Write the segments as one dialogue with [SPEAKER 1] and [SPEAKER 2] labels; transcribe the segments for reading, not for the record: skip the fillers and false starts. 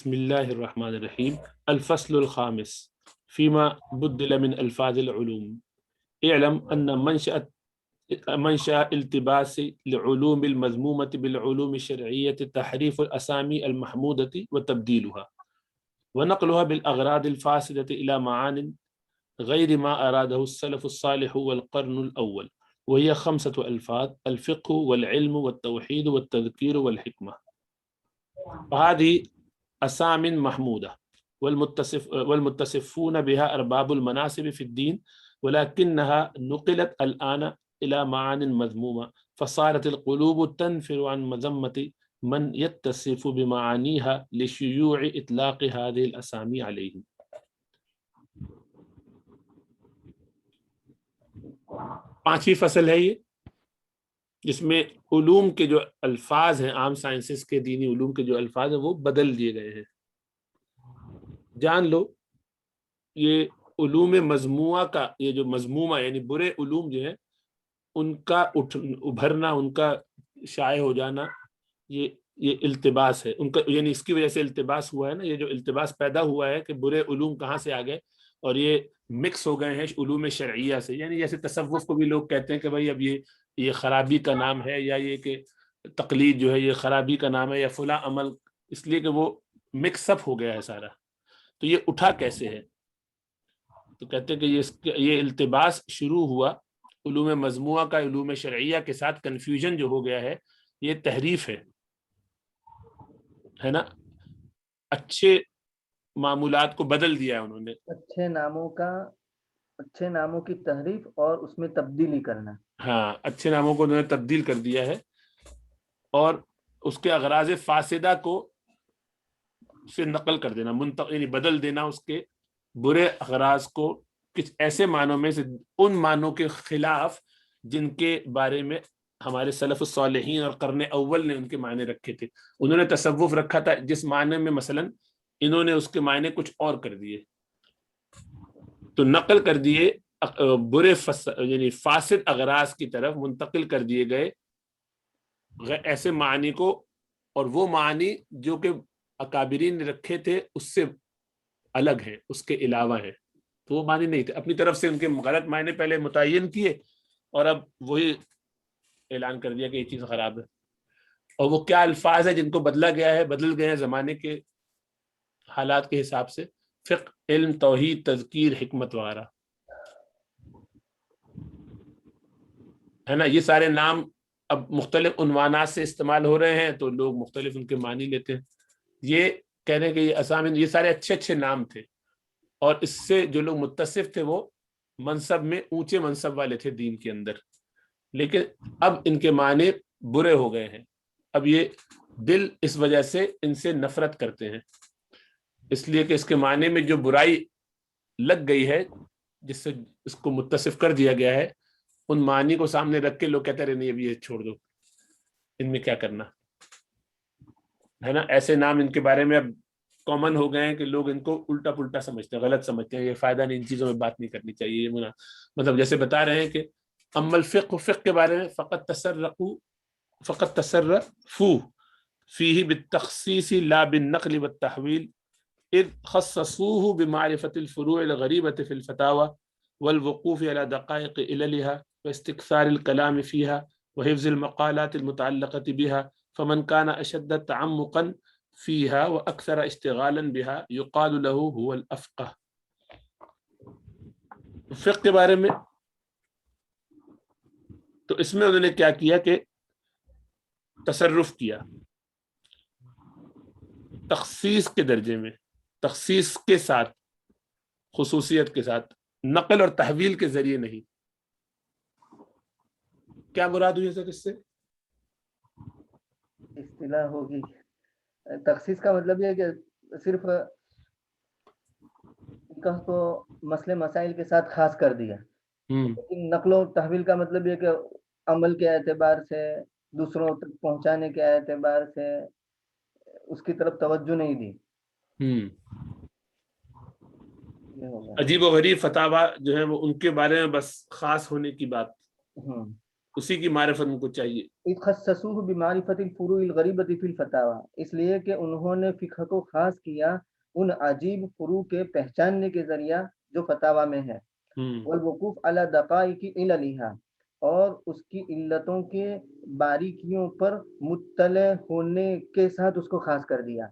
[SPEAKER 1] بسم اللہ الرحمن الرحیم الفصل الخامس فيما بدل من الفاظ العلوم اعلم ان منشأ التباس العلوم المذمومة بالعلوم الشرعية تحريف الأسامي المحمودة وتبديلها ونقلها بالأغراض الفاسدة إلى معان غير ما أراده السلف الصالح والقرن الأول، وهي 5 ألفاظ: الفقه والعلم والتوحيد والتذكير والحكمة. فهذه أسام محمودة والمتصفون بها أرباب المناصب في الدين، ولكنها نقلت الآن إلى معان مذمومة، فصارت القلوب تنفر عن مذمة من يتصف بمعانيها لشيوع إطلاق هذه الأسامي عليهم. پانچویں فصل ہے یہ، جس میں علوم کے جو الفاظ ہیں، عام سائنسز کے دینی علوم کے جو الفاظ ہیں وہ بدل دیے گئے ہیں۔ جان لو یہ علوم مذمومہ کا، یہ جو مذمومہ یعنی برے علوم جو ہیں ان کا ابھرنا، ان کا شائع ہو جانا، یہ التباس ہے ان کا، یعنی اس کی وجہ سے التباس ہوا ہے نا، یہ جو التباس پیدا ہوا ہے کہ برے علوم کہاں سے آ گئے اور یہ مکس ہو گئے ہیں علوم شرعیہ سے۔ یعنی جیسے تصوف کو بھی لوگ کہتے ہیں کہ بھائی اب یہ خرابی کا نام ہے، یا یہ کہ تقلید جو ہے یہ خرابی کا نام ہے، یا فلاں عمل، اس لیے کہ وہ مکس اپ ہو گیا ہے سارا۔ تو یہ اٹھا کیسے ہے؟ تو کہتے ہیں کہ یہ التباس شروع ہوا علوم مجموعہ کا علوم شرعیہ کے ساتھ، کنفیوژن جو ہو گیا ہے، یہ تحریف ہے نا، اچھے معمولات کو بدل دیا ہے انہوں نے،
[SPEAKER 2] اچھے ناموں کی تحریف اور اس میں تبدیلی کرنا۔
[SPEAKER 1] ہاں، اچھے ناموں کو انہوں نے تبدیل کر دیا ہے اور اس کے اغراض فاسدہ کو سے نقل کر دینا، یعنی بدل دینا اس کے برے اغراض کو کچھ ایسے معنوں میں سے، ان معنوں کے خلاف جن کے بارے میں ہمارے سلف الصالحین اور قرن اول نے ان کے معنی رکھے تھے۔ انہوں نے تصوف رکھا تھا جس معنی میں، مثلا انہوں نے اس کے معنی کچھ اور کر دیے، تو نقل کر دیے، برے یعنی فاسد اغراض کی طرف منتقل کر دیے گئے ایسے معنی کو، اور وہ معنی جو کہ اکابرین نے رکھے تھے اس سے الگ ہیں، اس کے علاوہ ہیں، تو وہ معنی نہیں تھے، اپنی طرف سے ان کے غلط معنی پہلے متعین کیے اور اب وہی اعلان کر دیا کہ یہ چیز خراب ہے۔ اور وہ کیا الفاظ ہیں جن کو بدلا گیا ہے، بدل گئے ہیں زمانے کے حالات کے حساب سے: فقہ، علم، توحید، تذکیر، حکمت وغیرہ، ہے نا۔ یہ سارے نام اب مختلف عنوانات سے استعمال ہو رہے ہیں تو لوگ مختلف ان کے معنی لیتے ہیں۔ یہ کہہ رہے ہیں کہ یہ اسامی، یہ سارے اچھے اچھے نام تھے، اور اس سے جو لوگ متصف تھے وہ منصب میں اونچے منصب والے تھے دین کے اندر، لیکن اب ان کے معنی برے ہو گئے ہیں۔ اب یہ دل اس وجہ سے ان سے نفرت کرتے ہیں، اس لیے کہ اس کے معنی میں جو برائی لگ گئی ہے، جس سے اس کو متصف کر دیا گیا ہے، ان معنی کو سامنے رکھ کے لوگ کہتے رہے نہیں اب یہ چھوڑ دو، ان میں کیا کرنا ہے نا۔ ایسے نام ان کے بارے میں اب کامن ہو گئے ہیں کہ لوگ ان کو الٹا پلٹا سمجھتے ہیں، غلط سمجھتے ہیں، یہ فائدہ نہیں، ان چیزوں میں بات نہیں کرنی چاہیے۔ یہ مطلب جیسے بتا رہے ہیں کہ اما الفقہ، فقہ کے بارے میں، فقط تصرفوا فيه بالتخصيص لا بالنقل والتحويل، اذ خصصوه بمعرفة الفروع الغريبة في الفتاوى والوقوف على دقائق عللها واستكثار الكلام فيها وحفظ المقالات المتعلقة بها، فمن كان أشد تعمقا فيها وأكثر اشتغالا بها يقال له هو الأفقه۔ فقہ کے بارے میں تو اس میں انہوں نے کیا کیا کہ تصرف کیا تخصیص کے درجے میں، تخصیص کے ساتھ، خصوصیت کے ساتھ، نقل اور تحویل کے ذریعے نہیں۔ کیا مراد ہوئی سر اس سے؟
[SPEAKER 2] اصطلاح ہوگی، تخصیص کا مطلب یہ ہے کہ صرف کو مسئلے مسائل کے ساتھ خاص کر دیا، لیکن نقل و تحویل کا مطلب یہ کہ عمل کے اعتبار سے، دوسروں تک پہنچانے کے اعتبار سے اس کی طرف توجہ نہیں دی۔
[SPEAKER 1] عجیب و غریب فتاوا جو ہے وہ ان کے بارے میں بس خاص ہونے کی بات اسی کی معرفت ان کو چاہیے.
[SPEAKER 2] اذ خصصوه بمعرفت الفروع الغریبۃ فی الفتاوی، اس لیے کہ انہوں نے فقہ کو خاص کیا ان عجیب فروع کے پہچاننے کے ذریعہ جو فتاوی میں ہے. والوقوف علی دقائق عللھا، اور اس کی علتوں کے باریکیوں پر مطلع ہونے کے ساتھ اس کو خاص کر دیا.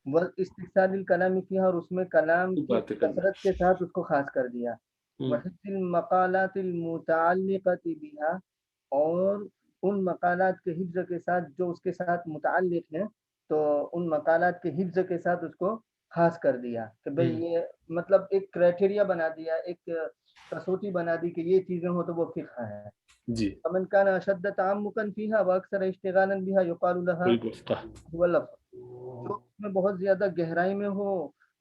[SPEAKER 2] واستفسار الکلام فیہا، اور اس میں کلام کی کثرت کے ساتھ اس کو خاص کر دیا. وحفظ المقالات المتعلقۃ بہا، اور ان مقالات کے حفظ کے ساتھ جو اس کے ساتھ متعلق ہیں، تو ان مقالات کے حفظ کے ساتھ اس کو خاص کر دیا کہ بھئی یہ مطلب ایک کرائٹیریا بنا دیا، ایک کسوٹی بنا دی کہ یہ چیزیں ہو تو وہ فقہ ہے.
[SPEAKER 1] جی.
[SPEAKER 2] فمن كان اشد تعمقا فيها واكثر اشتغالا بها يقال لها هو لفظ، جو اس میں بہت زیادہ گہرائی میں ہو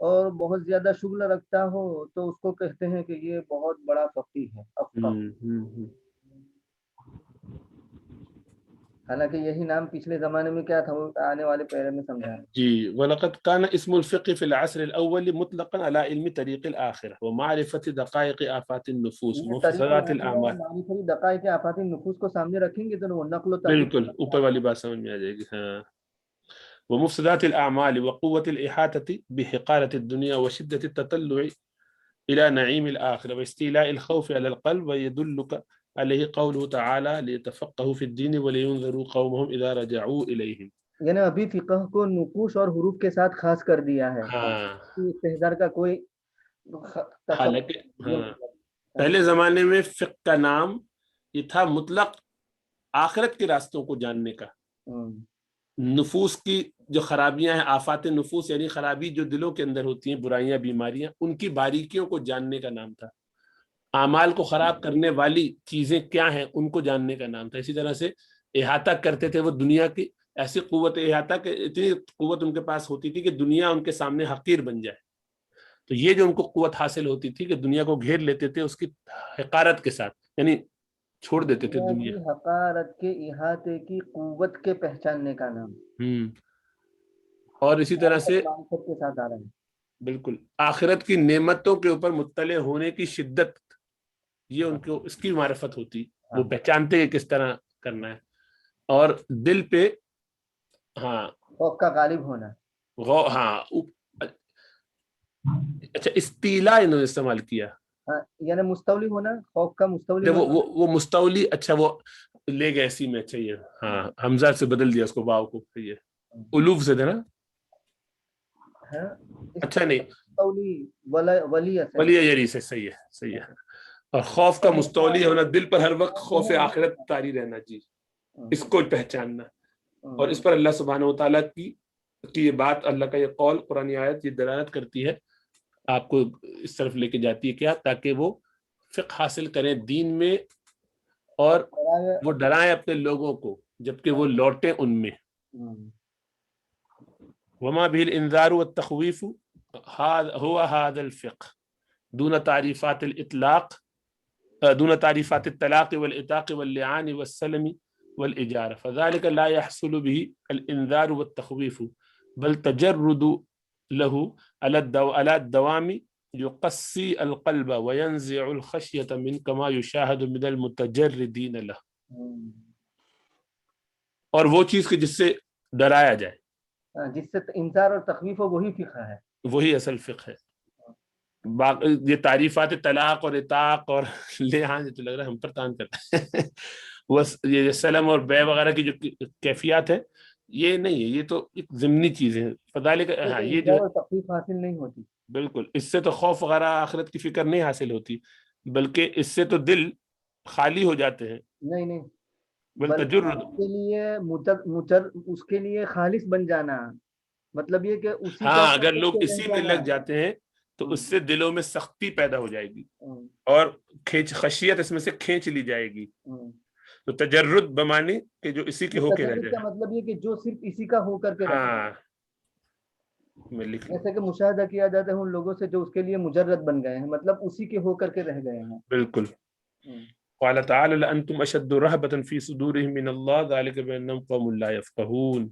[SPEAKER 2] اور بہت زیادہ شغل رکھتا ہو تو اس کو کہتے ہیں کہ یہ بہت بڑا فقیہ ہے، افقہ. حالانکہ یہی نام پچھلے زمانے میں کیا تھا، وہ آنے والے پیرے میں سمجھا.
[SPEAKER 1] جی. وَلَقَدْ كَانَ اسم الفقه في العصر الأول مطلقا على علم طريق الآخرة ومعرفة دقائق آفات النفوس ومفسدات الأعمال.
[SPEAKER 2] معرفت دقائق آفات النفوس کو سامنے رکھیں گے تو وہ نقل و تحریف
[SPEAKER 1] بالکل اوپر والی بات سمجھ میں آ جائے گی. ہاں. ومفسدات الأعمال وقوة الإحاطة بحقارة الدنيا وشدة التطلع إلى نعيم الآخرة واستيلاء الخوف على القلب. ويدلك عليه قوله تعالى ليتفقهوا في الدين ولينذروا قومهم إذا رجعوا إليهم.
[SPEAKER 2] یعنی ابھی فقہ کو نقوش اور حروف کے ساتھ خاص کر دیا ہے. استحضار کا کوئی
[SPEAKER 1] حالانکہ پہلے زمانے میں فقہ کا نام یہ تھا مطلق آخرت کے راستوں کو جاننے کا. نفوس کی جو خرابیاں ہیں، آفات نفوس یعنی خرابی جو دلوں کے اندر ہوتی ہیں، برائیاں بیماریاں، ان کی باریکیوں کو جاننے کا نام تھا. اعمال کو خراب کرنے والی چیزیں کیا ہیں ان کو جاننے کا نام تھا. اسی طرح سے احاطہ کرتے تھے وہ دنیا کی، ایسی قوت احاطہ کہ اتنی قوت ان کے پاس ہوتی تھی کہ دنیا ان کے سامنے حقیر بن جائے. تو یہ جو ان کو قوت حاصل ہوتی تھی کہ دنیا کو گھیر لیتے تھے اس کی حقارت کے ساتھ، یعنی چھوڑ دیتے تھے دنیا.
[SPEAKER 2] حقارت کے احاطے کی قوت کے پہچاننے کا نام.
[SPEAKER 1] اور اسی طرح سے
[SPEAKER 2] کے ساتھ آ رہا ہے.
[SPEAKER 1] بالکل آخرت کی نعمتوں کے اوپر مطلع ہونے کی شدت، یہ ان کو اس کی معرفت ہوتی. وہ پہچانتے کہ کس طرح کرنا ہے. اور دل پہ
[SPEAKER 2] خوف کا غالب ہونا.
[SPEAKER 1] اچھا استیلا انہوں نے استعمال کیا،
[SPEAKER 2] یعنی مستولی ہونا، خوف کا مستولی ہونا.
[SPEAKER 1] وہ مستولی، اچھا وہ لے گئے اسی میں. اچھا یہ حمزہ سے بدل دیا اس کو، واو کو. یہ الوف سے تھا نا. اچھا نہیں، ولی یری سے. صحیح ہے، صحیح ہے. اور خوف کا مستولی ہونا، دل پر ہر وقت خوف آخرت طاری رہنا. جی. اس کو پہچاننا. اور اس پر اللہ سبحانہ و تعالیٰ کی یہ بات، اللہ کا یہ قول، قرآن آیت یہ دلالت کرتی ہے، آپ کو اس طرف لے کے جاتی ہے کیا، تاکہ وہ فقہ حاصل کریں دین میں اور وہ ڈرائیں اپنے لوگوں کو جبکہ وہ لوٹیں ان میں. وما به الانذار والتخويف هو هذا الفقه دون تعريفات الاطلاق، دون تعريفات الطلاق والإطاق واللعان والسلم والإجارة، فذلك لا يحصل به الإنذار والتخويف بل تجرد له على الدوام يقسي القلب وينزع الخشية من كما يشاهد من المتجردين له. اور وہ چیز کہ جس سے ڈرایا جائے،
[SPEAKER 2] جس سے انذار اور تخویف ہو، وہی فقہ ہے، وہی
[SPEAKER 1] اصل فقہ ہے. یہ تعریفات طلاق اور اطاق اور لعان تو لگ رہا ہے ہم پر تان کرتا ہے. وہ یہ سلم اور بے وغیرہ کی جو کیفیات ہے یہ نہیں ہے، یہ تو ایک ضمنی چیز ہے. فذالک یہ جو
[SPEAKER 2] تخفیف حاصل نہیں ہوتی.
[SPEAKER 1] بالکل اس سے تو خوف وغیرہ آخرت کی فکر نہیں حاصل ہوتی، بلکہ اس سے تو دل خالی ہو جاتے ہیں.
[SPEAKER 2] نہیں اس کے لیے خالص بن جانا، مطلب یہ کہ اسی کا
[SPEAKER 1] اگر لوگ اسی میں لگ جاتے ہیں تو اس سے دلوں میں سختی پیدا ہو جائے گی اور خشیت اس میں سے کھینچ لی جائے گی. تو تجرد بمانی کہ جو اسی کے ہو کے رہ جائے،
[SPEAKER 2] مطلب یہ کہ جو صرف اسی کا ہو کر کے جیسے کہ مشاہدہ کیا جاتا ہے ان لوگوں سے جو اس کے لیے مجرد بن گئے ہیں، مطلب اسی کے ہو کر کے رہ گئے ہیں.
[SPEAKER 1] بالکل. قال تعالى لأنتم أشد رهبة في صدورهم من الله ذلك بأنهم قوم لا يفقهون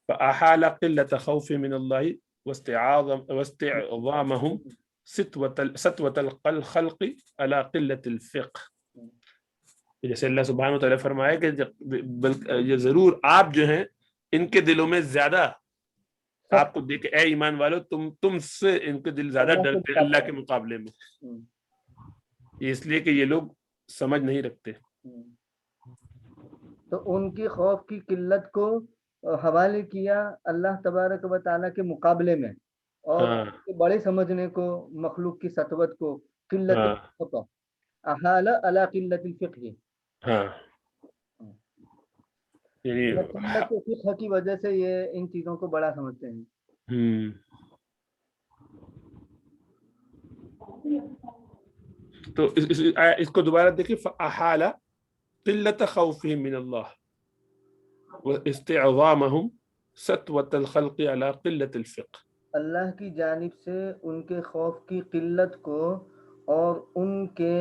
[SPEAKER 1] فأحال قلة خوف من الله واستعظامهم سطوة الخلق على قلة الفقه. جیسے اللہ سبحانہ و تعالیٰ فرمایا کہ یہ ضرور آپ جو ہیں ان کے دلوں میں زیادہ آپ کو دیکھ اے ایمان والو تم سے ان کے دل زیادہ ڈرتے ہیں اللہ کے مقابلے میں، اس لیے کہ یہ لوگ سمجھ نہیں رکھتے.
[SPEAKER 2] تو ان کی خوف کی قلت کو حوالے کیا اللہ تبارک و تعالیٰ کے مقابلے میں، اور بڑے سمجھنے کو مخلوق کی سطوت کو قلت احال علی قلت الفقہ. قلت فقہ کی وجہ سے یہ ان چیزوں کو بڑا سمجھتے ہیں.
[SPEAKER 1] تو اس کو دوبارہ دیکھیں، فاحال قلت خوفهم من اللہ واستعظامهم سطوة الخلق على قلة الفقہ.
[SPEAKER 2] اللہ کی جانب سے ان کے خوف کی قلت کو اور ان کے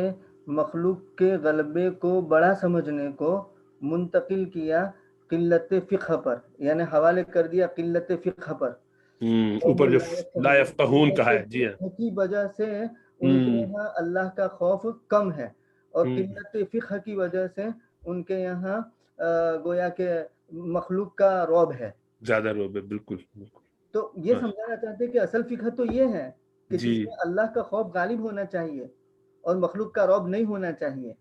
[SPEAKER 2] مخلوق کے غلبے کو بڑا سمجھنے کو منتقل کیا قلت فقہ پر، یعنی حوالے کر دیا قلت فقہ پر.
[SPEAKER 1] اوپر جو لا یفقہون کہا ہے، جی ہاں،
[SPEAKER 2] کی وجہ سے ان کے یہاں اللہ کا خوف کم ہے، اور قلت فقہ کی وجہ سے ان کے یہاں گویا کہ مخلوق کا رعب ہے،
[SPEAKER 1] زیادہ رعب ہے. بالکل.
[SPEAKER 2] تو یہ سمجھانا چاہتے ہیں کہ اصل فقہ تو یہ ہے کہ جس میں اللہ کا خوف غالب ہونا چاہیے اور مخلوق کا رعب نہیں ہونا چاہیے.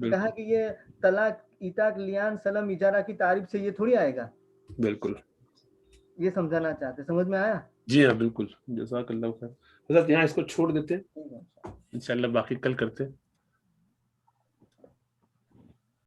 [SPEAKER 2] کہا کہ یہ طلاق، ایتاق، لیان، سلم، اجارہ کی تعریف سے یہ تھوڑی آئے گا.
[SPEAKER 1] بالکل
[SPEAKER 2] یہ سمجھانا چاہتے. سمجھ میں آیا؟
[SPEAKER 1] جی ہاں بالکل. جزاک اللہ خیر. حضرت یہاں اس کو چھوڑ دیتے ہیں، انشاءاللہ باقی کل کرتے ہیں.